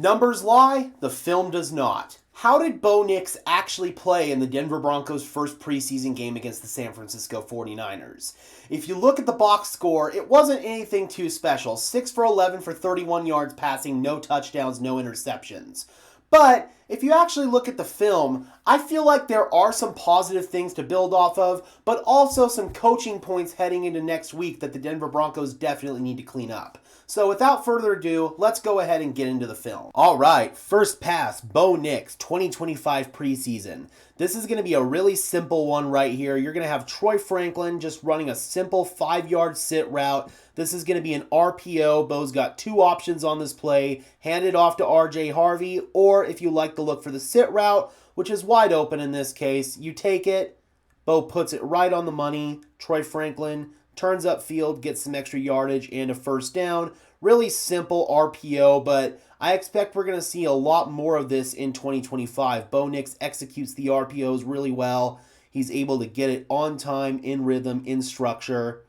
Numbers lie, the film does not. How did Bo Nix actually play in the Denver Broncos' first preseason game against the San Francisco 49ers? If you look at the box score, it wasn't anything too special. 6 for 11 for 31 yards passing, no touchdowns, no interceptions. But if you actually look at the film, I feel like there are some positive things to build off of, but also some coaching points heading into next week that the Denver Broncos definitely need to clean up. So without further ado, let's go ahead and get into the film. All right, first pass, Bo Nix, 2025 preseason. This is going to be a really simple one right here. You're going to have Troy Franklin just running a simple 5-yard sit route. This is going to be an RPO. Bo's got two options on this play. Hand it off to RJ Harvey, or if you like to look for the sit route, which is wide open in this case, you take it. Bo puts it right on the money. Troy Franklin turns upfield, gets some extra yardage and a first down. Really simple RPO, but I expect we're going to see a lot more of this in 2025. Bo Nix executes the RPOs really well. He's able to get it on time, in rhythm, in structure.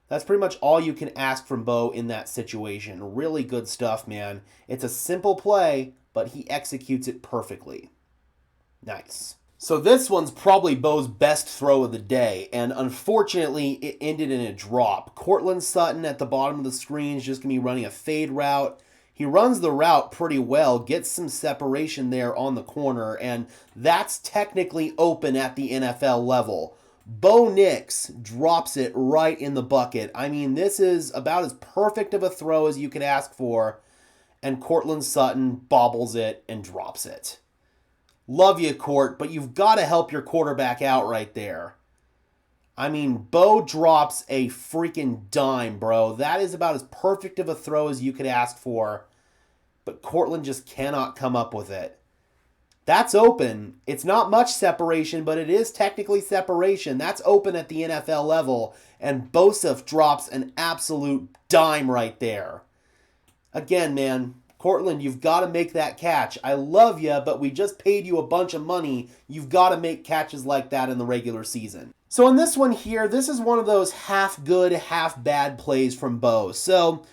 That's pretty much all you can ask from Bo in that situation. Really good stuff, man. It's a simple play, but he executes it perfectly. Nice. So this one's probably Bo's best throw of the day, and unfortunately, it ended in a drop. Courtland Sutton at the bottom of the screen is just going to be running a fade route. He runs the route pretty well, gets some separation there on the corner, and that's technically open at the NFL level. Bo Nix drops it right in the bucket. I mean, this is about as perfect of a throw as you could ask for, and Courtland Sutton bobbles it and drops it. Love you, Court, but you've got to help your quarterback out right there. I mean, Bo drops a freaking dime, bro. That is about as perfect of a throw as you could ask for, but Courtland just cannot come up with it. That's open. It's not much separation, but it is technically separation. That's open at the NFL level, and Bosef drops an absolute dime right there. Again, man, Courtland, you've got to make that catch. I love you, but we just paid you a bunch of money. You've got to make catches like that in the regular season. So in this one here, this is one of those half good, half bad plays from Bo. So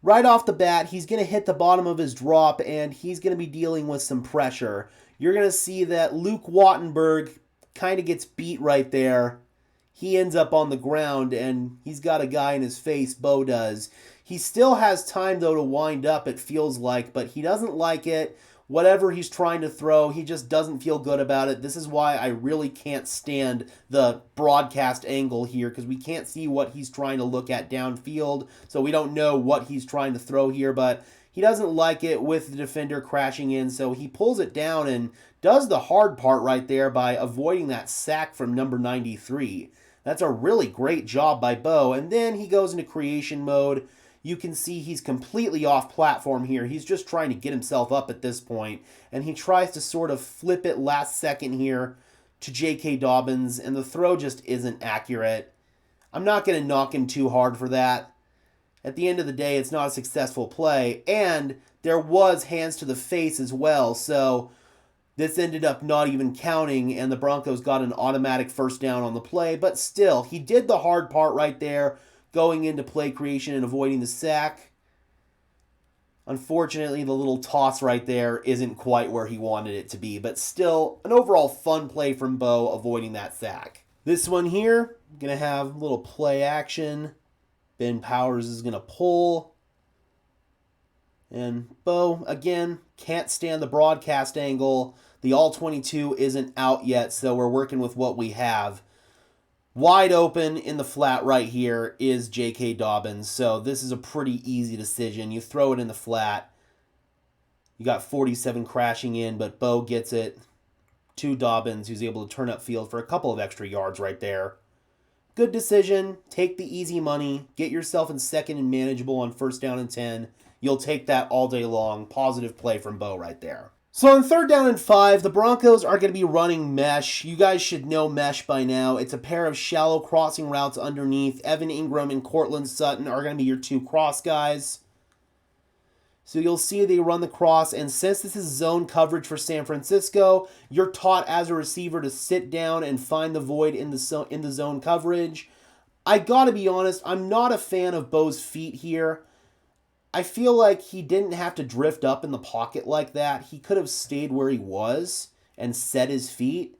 right off the bat, he's going to hit the bottom of his drop, and he's going to be dealing with some pressure. You're going to see that Luke Wattenberg kind of gets beat right there. He ends up on the ground, and he's got a guy in his face, Bo does. He still has time, though, to wind up, it feels like, but he doesn't like it. Whatever he's trying to throw, he just doesn't feel good about it. This is why I really can't stand the broadcast angle here, because we can't see what he's trying to look at downfield, so we don't know what he's trying to throw here, but he doesn't like it with the defender crashing in, so he pulls it down and does the hard part right there by avoiding that sack from number 93. That's a really great job by Bo, and then he goes into creation mode. You can see he's completely off platform here. He's just trying to get himself up at this point, and he tries to sort of flip it last second here to J.K. Dobbins, and the throw just isn't accurate. I'm not going to knock him too hard for that. At the end of the day, it's not a successful play, and there was hands to the face as well, so this ended up not even counting, and the Broncos got an automatic first down on the play, but still, he did the hard part right there, going into play creation and avoiding the sack. Unfortunately, the little toss right there isn't quite where he wanted it to be, but still an overall fun play from Bo avoiding that sack. This one here, going to have a little play action. Ben Powers is going to pull. And Bo, again, can't stand the broadcast angle. The all-22 isn't out yet, so we're working with what we have. Wide open in the flat right here is J.K. Dobbins, so this is a pretty easy decision. You throw it in the flat. You got 47 crashing in, but Bo gets it to Dobbins, who's able to turn upfield for a couple of extra yards right there. Good decision. Take the easy money. Get yourself in second and manageable on first down and 10. You'll take that all day long. Positive play from Bo right there. So on 3rd down and 5, the Broncos are going to be running mesh. You guys should know mesh by now. It's a pair of shallow crossing routes underneath. Evan Ingram and Courtland Sutton are going to be your two cross guys. So you'll see they run the cross, and since this is zone coverage for San Francisco, you're taught as a receiver to sit down and find the void in the zone coverage. I gotta be honest, I'm not a fan of Bo's feet here. I feel like he didn't have to drift up in the pocket like that. He could have stayed where he was and set his feet.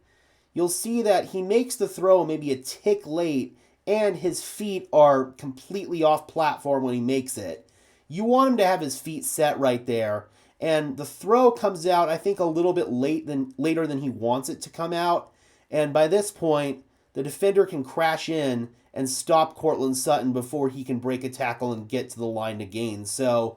You'll see that he makes the throw maybe a tick late, and his feet are completely off platform when he makes it. You want him to have his feet set right there, and the throw comes out, I think, a little bit later than he wants it to come out. And by this point, the defender can crash in and stop Courtland Sutton before he can break a tackle and get to the line to gain. So,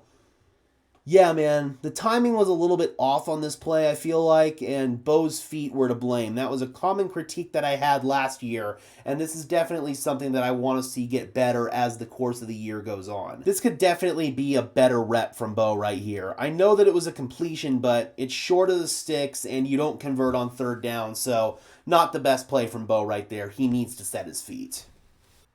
yeah, man, the timing was a little bit off on this play, I feel like, and Bo's feet were to blame. That was a common critique that I had last year, and this is definitely something that I want to see get better as the course of the year goes on. This could definitely be a better rep from Bo right here. I know that it was a completion, but it's short of the sticks, and you don't convert on third down, so not the best play from Bo right there. He needs to set his feet.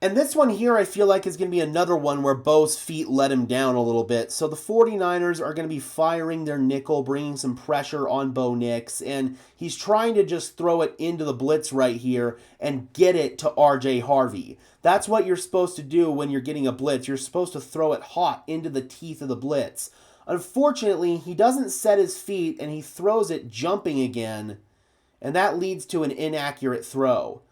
And this one here, I feel like, is going to be another one where Bo's feet let him down a little bit. So the 49ers are going to be firing their nickel, bringing some pressure on Bo Nix. And he's trying to just throw it into the blitz right here and get it to RJ Harvey. That's what you're supposed to do when you're getting a blitz. You're supposed to throw it hot into the teeth of the blitz. Unfortunately, he doesn't set his feet and he throws it jumping again. And that leads to an inaccurate throw.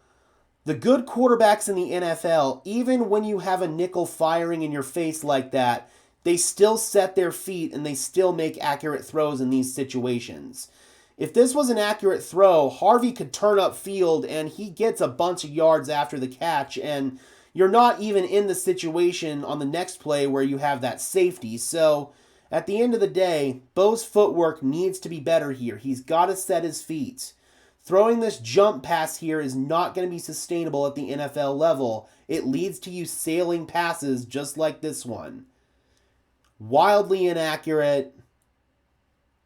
The good quarterbacks in the NFL, even when you have a nickel firing in your face like that, they still set their feet and they still make accurate throws in these situations. If this was an accurate throw, Harvey could turn up field and he gets a bunch of yards after the catch, and you're not even in the situation on the next play where you have that safety. So at the end of the day, Bo's footwork needs to be better here. He's got to set his feet. Throwing this jump pass here is not going to be sustainable at the NFL level. It leads to you sailing passes just like this one. Wildly inaccurate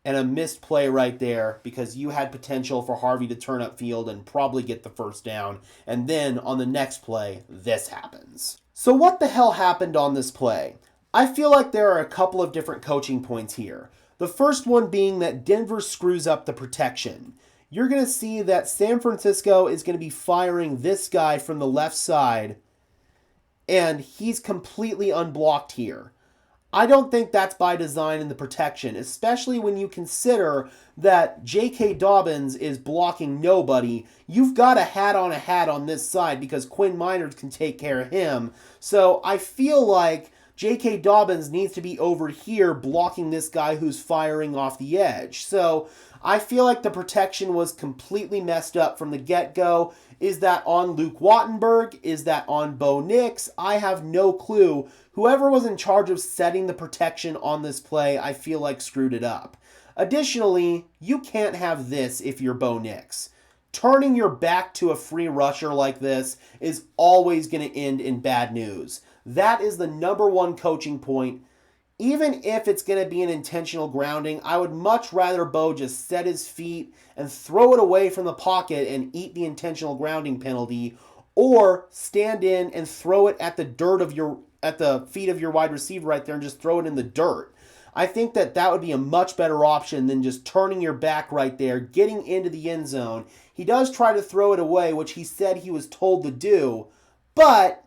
and a missed play right there because you had potential for Harvey to turn up field and probably get the first down. And then on the next play, this happens. So what the hell happened on this play? I feel like there are a couple of different coaching points here. The first one being that Denver screws up the protection. You're going to see that San Francisco is going to be firing this guy from the left side, and he's completely unblocked here. I don't think that's by design in the protection, especially when you consider that J.K. Dobbins is blocking nobody. You've got a hat on this side because Quinn Miners can take care of him. So I feel like J.K. Dobbins needs to be over here blocking this guy who's firing off the edge. So I feel like the protection was completely messed up from the get-go. Is that on Luke Wattenberg? Is that on Bo Nix? I have no clue. Whoever was in charge of setting the protection on this play, I feel like screwed it up. Additionally, you can't have this if you're Bo Nix. Turning your back to a free rusher like this is always going to end in bad news. That is the number one coaching point. Even if it's going to be an intentional grounding, I would much rather Bo just set his feet and throw it away from the pocket and eat the intentional grounding penalty, or stand in and throw it at the feet of your wide receiver right there and just throw it in the dirt. I think that would be a much better option than just turning your back right there, getting into the end zone. He does try to throw it away, which he said he was told to do, but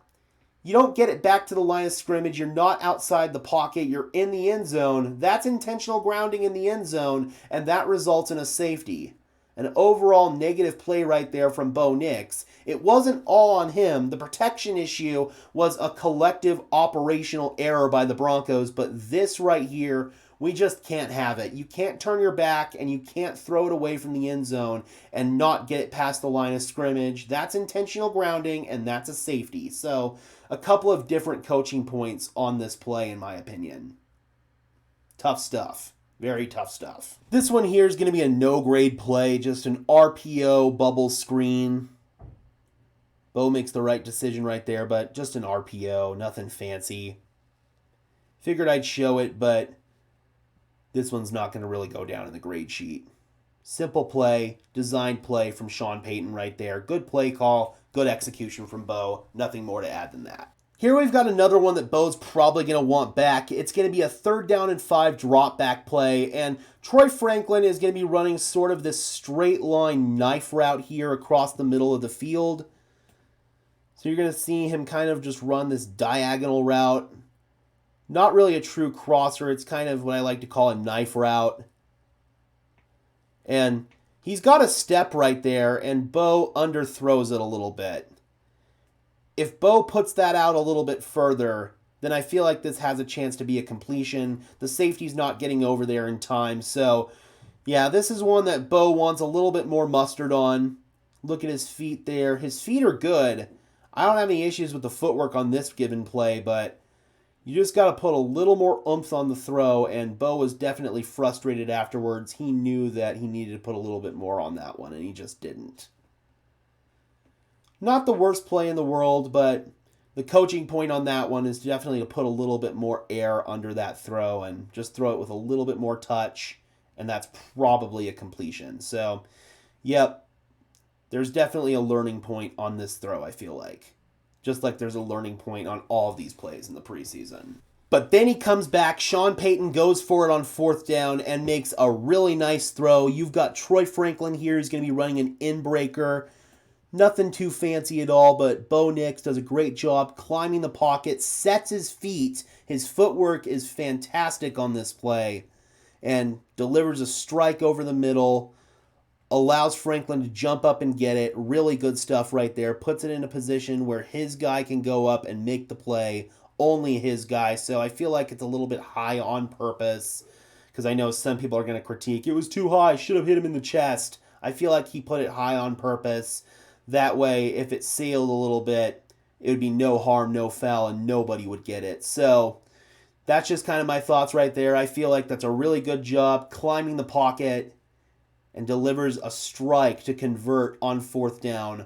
you don't get it back to the line of scrimmage. You're not outside the pocket. You're in the end zone. That's intentional grounding in the end zone, and that results in a safety. An overall negative play right there from Bo Nix. It wasn't all on him. The protection issue was a collective operational error by the Broncos, but this right here, we just can't have it. You can't turn your back and you can't throw it away from the end zone and not get it past the line of scrimmage. That's intentional grounding, and that's a safety. So a couple of different coaching points on this play, in my opinion. Tough stuff. Very tough stuff. This one here is going to be a no-grade play, just an RPO bubble screen. Bo makes the right decision right there, but just an RPO, nothing fancy. Figured I'd show it, but this one's not going to really go down in the grade sheet. Simple play, designed play from Sean Payton right there. Good play call, good execution from Bo. Nothing more to add than that. Here we've got another one that Bo's probably going to want back. It's going to be a 3rd down and 5 drop back play, and Troy Franklin is going to be running sort of this straight line knife route here across the middle of the field. So you're going to see him kind of just run this diagonal route. Not really a true crosser. It's kind of what I like to call a knife route. And he's got a step right there, and Bo underthrows it a little bit. If Bo puts that out a little bit further, then I feel like this has a chance to be a completion. The safety's not getting over there in time. So, yeah, this is one that Bo wants a little bit more mustard on. Look at his feet there. His feet are good. I don't have any issues with the footwork on this given play, but you just got to put a little more oomph on the throw, and Bo was definitely frustrated afterwards. He knew that he needed to put a little bit more on that one, and he just didn't. Not the worst play in the world, but the coaching point on that one is definitely to put a little bit more air under that throw and just throw it with a little bit more touch, and that's probably a completion. So, yep, there's definitely a learning point on this throw, I feel like. Just like there's a learning point on all of these plays in the preseason. But then he comes back, Sean Payton goes for it on 4th down and makes a really nice throw. You've got Troy Franklin here who's going to be running an in-breaker. Nothing too fancy at all, but Bo Nix does a great job climbing the pocket, sets his feet. His footwork is fantastic on this play, and delivers a strike over the middle, allows Franklin to jump up and get it. Really good stuff right there. Puts it in a position where his guy can go up and make the play. Only his guy. So I feel like it's a little bit high on purpose, because I know some people are going to critique, it was too high, should have hit him in the chest. I feel like he put it high on purpose. That way, if it sailed a little bit, it would be no harm, no foul, and nobody would get it. So that's just kind of my thoughts right there. I feel like that's a really good job climbing the pocket, and delivers a strike to convert on 4th down.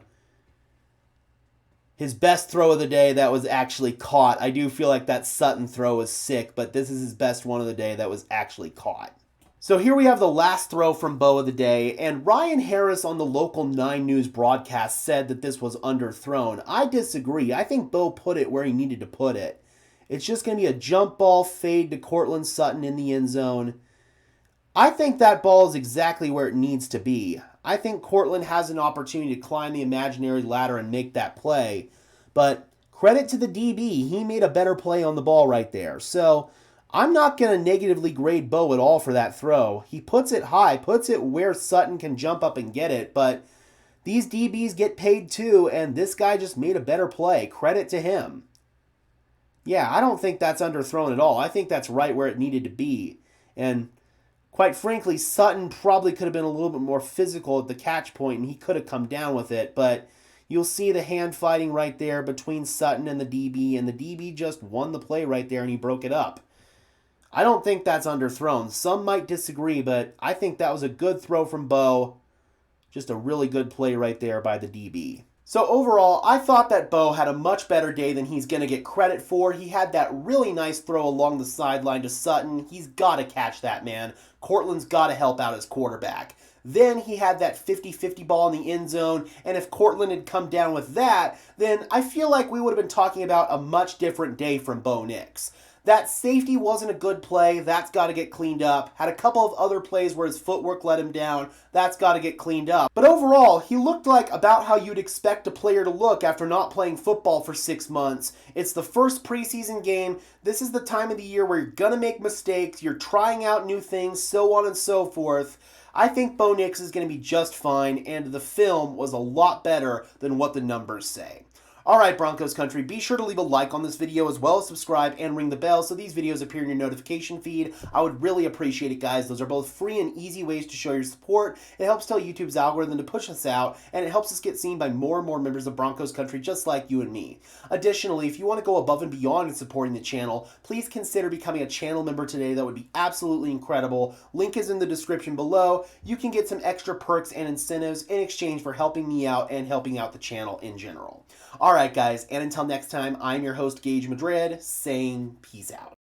His best throw of the day that was actually caught. I do feel like that Sutton throw was sick, but this is his best one of the day that was actually caught. So here we have the last throw from Bo of the day, and Ryan Harris on the local 9 News broadcast said that this was underthrown. I disagree. I think Bo put it where he needed to put it. It's just going to be a jump ball fade to Courtland Sutton in the end zone. I think that ball is exactly where it needs to be. I think Courtland has an opportunity to climb the imaginary ladder and make that play. But credit to the DB, he made a better play on the ball right there. So I'm not going to negatively grade Bo at all for that throw. He puts it high, puts it where Sutton can jump up and get it. But these DBs get paid too, and this guy just made a better play. Credit to him. Yeah, I don't think that's underthrown at all. I think that's right where it needed to be. And quite frankly, Sutton probably could have been a little bit more physical at the catch point, and he could have come down with it. But you'll see the hand fighting right there between Sutton and the DB just won the play right there, and he broke it up. I don't think that's underthrown. Some might disagree, but I think that was a good throw from Bo. Just a really good play right there by the DB. So overall, I thought that Bo had a much better day than he's going to get credit for. He had that really nice throw along the sideline to Sutton. He's got to catch that, man. Courtland's got to help out his quarterback. Then he had that 50-50 ball in the end zone, and if Courtland had come down with that, then I feel like we would have been talking about a much different day from Bo Nix. That safety wasn't a good play. That's got to get cleaned up. Had a couple of other plays where his footwork let him down. That's got to get cleaned up. But overall, he looked like about how you'd expect a player to look after not playing football for 6 months. It's the first preseason game. This is the time of the year where you're going to make mistakes. You're trying out new things, so on and so forth. I think Bo Nix is going to be just fine, and the film was a lot better than what the numbers say. Alright, Broncos country, be sure to leave a like on this video as well as subscribe and ring the bell so these videos appear in your notification feed. I would really appreciate it, guys. Those are both free and easy ways to show your support. It helps tell YouTube's algorithm to push us out, and it helps us get seen by more and more members of Broncos country just like you and me. Additionally, if you want to go above and beyond in supporting the channel, please consider becoming a channel member today. That would be absolutely incredible. Link is in the description below. You can get some extra perks and incentives in exchange for helping me out and helping out the channel in general. Alright guys, and until next time, I'm your host Gage Madrid, saying peace out.